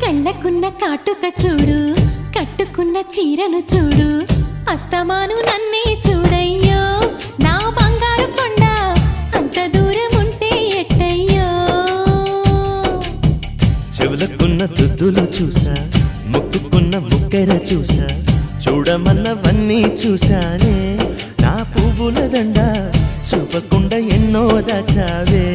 కళ్ళకున్న కాటుక చూడు, కట్టుకున్న చీరను చూడు, అస్తమాను నన్నే చూడయ్యో నా బంగారు కొండ, అంత దూరం ఉంటే ఎట్టయ్యో. చెవులకున్న దుద్దులు చూసా, ముక్కుకున్న ముక్కెర చూసా, చూడమన్నవన్నీ చూశానే. నా పువ్వుల దండ చూపకుండా ఎన్నో దాచావే.